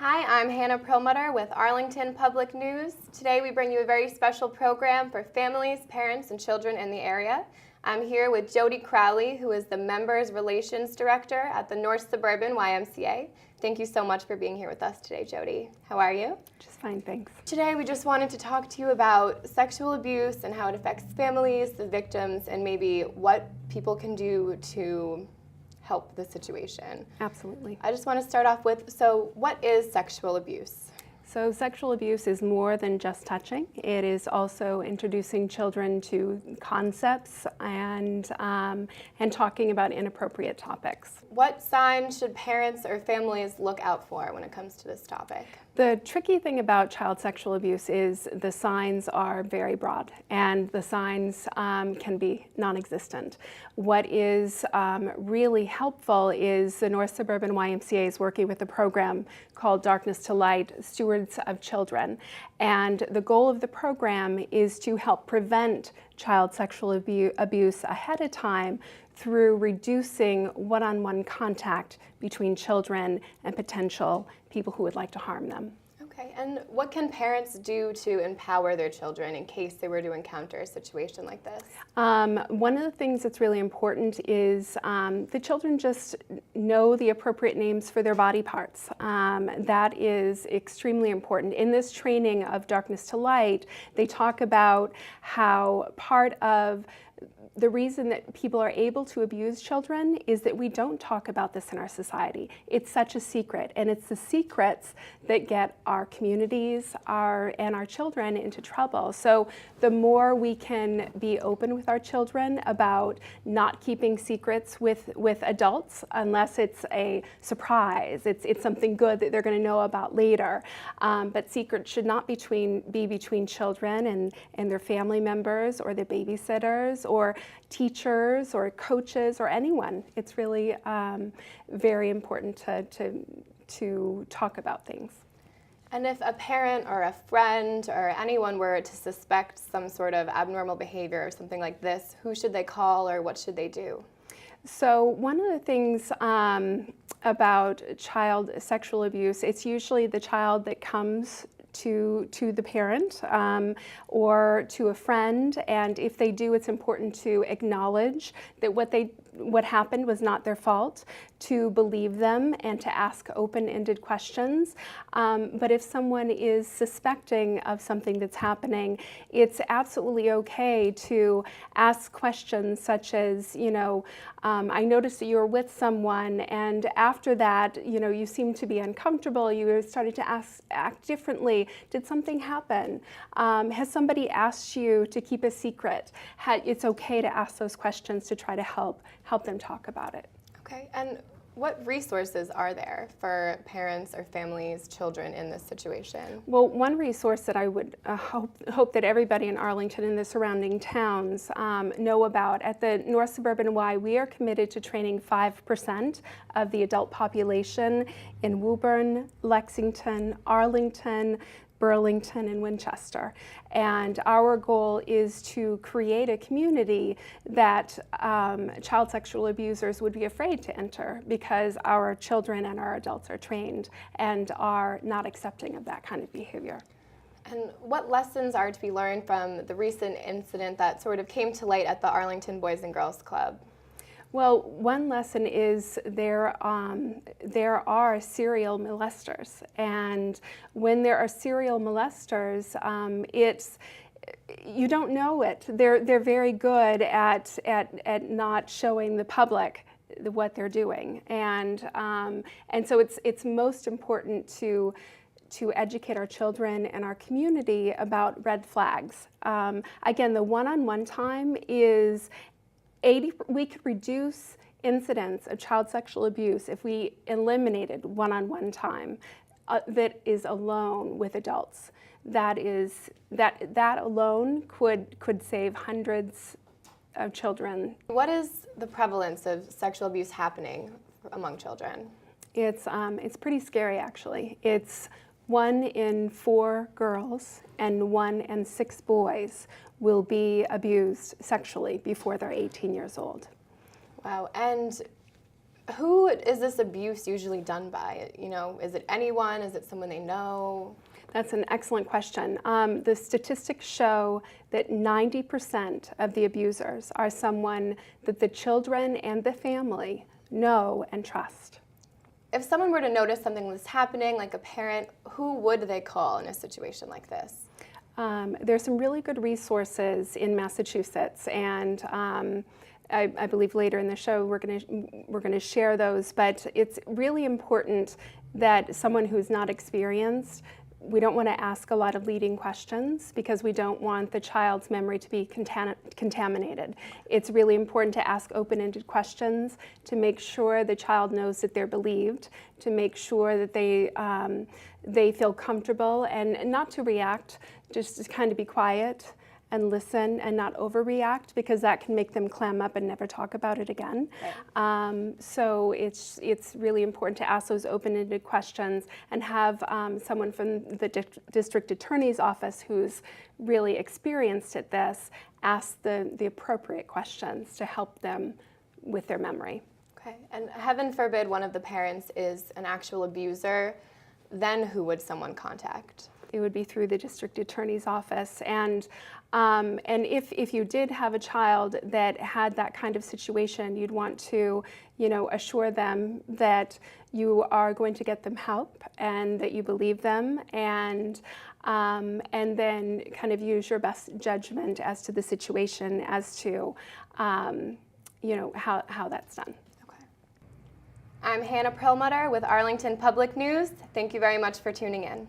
Hi, I'm Hannah Perlmutter with Arlington Public News. Today we bring you a very special program for families, parents, and children in the area. I'm here with Jodi Crowley, who is the Members Relations Director at the North Suburban YMCA. Thank you so much for being here with us today, Jodi. How are you? Just fine, thanks. Today we just wanted to talk to you about sexual abuse and how it affects families, the victims, and maybe what people can do to help the situation. Absolutely. I just want to start off with, so what is sexual abuse? So sexual abuse is more than just touching. It is also introducing children to concepts and talking about inappropriate topics. What signs should parents or families look out for when it comes to this topic? The tricky thing about child sexual abuse is the signs are very broad, and the signs can be non-existent. What is really helpful is the North Suburban YMCA is working with a program called Darkness to Light, Stewards of Children. And the goal of the program is to help prevent child sexual abuse ahead of time through reducing one-on-one contact between children and potential people who would like to harm them. Okay, and what can parents do to empower their children in case they were to encounter a situation like this? One of the things that's really important is the children just know the appropriate names for their body parts. That is extremely important. In this training of Darkness to Light, they talk about how part of the reason that people are able to abuse children is that we don't talk about this in our society. It's such a secret, and it's the secrets that get our communities and our children into trouble. So the more we can be open with our children about not keeping secrets with adults, unless it's a surprise, it's something good that they're going to know about later. But secrets should not be between children and their family members or their babysitters or teachers or coaches or anyone. It's really very important to talk about things. And if a parent or a friend or anyone were to suspect some sort of abnormal behavior or something like this, who should they call or what should they do? So one of the things about child sexual abuse, it's usually the child that comes to the parent or to a friend, and if they do, it's important to acknowledge that what happened was not their fault, to believe them and to ask open-ended questions. But if someone is suspecting of something that's happening, it's absolutely okay to ask questions such as, I noticed that you were with someone, and after that, you seemed to be uncomfortable, you started to act differently. Did something happen? Has somebody asked you to keep a secret? It's okay to ask those questions to try to help them talk about it. Okay, and what resources are there for parents or families, children in this situation? Well, one resource that I would hope that everybody in Arlington and the surrounding towns know about, at the North Suburban Y, we are committed to training 5% of the adult population in Woburn, Lexington, Arlington, Burlington, and Winchester. And our goal is to create a community that child sexual abusers would be afraid to enter, because our children and our adults are trained and are not accepting of that kind of behavior. And what lessons are to be learned from the recent incident that sort of came to light at the Arlington Boys and Girls Club? Well, one lesson is there are serial molesters, and when there are serial molesters, you don't know it. They're very good at not showing the public what they're doing, and so it's most important to educate our children and our community about red flags. Again, the one-on-one time is we could reduce incidents of child sexual abuse if we eliminated one-on-one time that is alone with adults. That alone could save hundreds of children. What is the prevalence of sexual abuse happening among children? It's pretty scary, actually. It's 1 in 4 girls and 1 in 6 boys will be abused sexually before they're 18 years old. Wow, and Who is this abuse usually done by? You know, is it anyone? Is it someone they know? That's an excellent question. The statistics show that 90% of the abusers are someone that the children and the family know and trust. If someone were to notice something was happening, like a parent, who would they call in a situation like this? There's some really good resources in Massachusetts, and I believe later in the show we're going to share those. But it's really important that someone who's not experienced, we don't want to ask a lot of leading questions because we don't want the child's memory to be contaminated. It's really important to ask open-ended questions to make sure the child knows that they're believed, to make sure that they feel comfortable and not to react, just to kind of be quiet and listen and not overreact, because that can make them clam up and never talk about it again. Right. So it's really important to ask those open-ended questions and have someone from the district attorney's office who's really experienced at this ask the appropriate questions to help them with their memory. Okay, and heaven forbid one of the parents is an actual abuser, then who would someone contact? It would be through the district attorney's office. And if you did have a child that had that kind of situation, you'd want to, assure them that you are going to get them help and that you believe them, and then kind of use your best judgment as to the situation, as to, how that's done. Okay. I'm Hannah Perlmutter with Arlington Public News. Thank you very much for tuning in.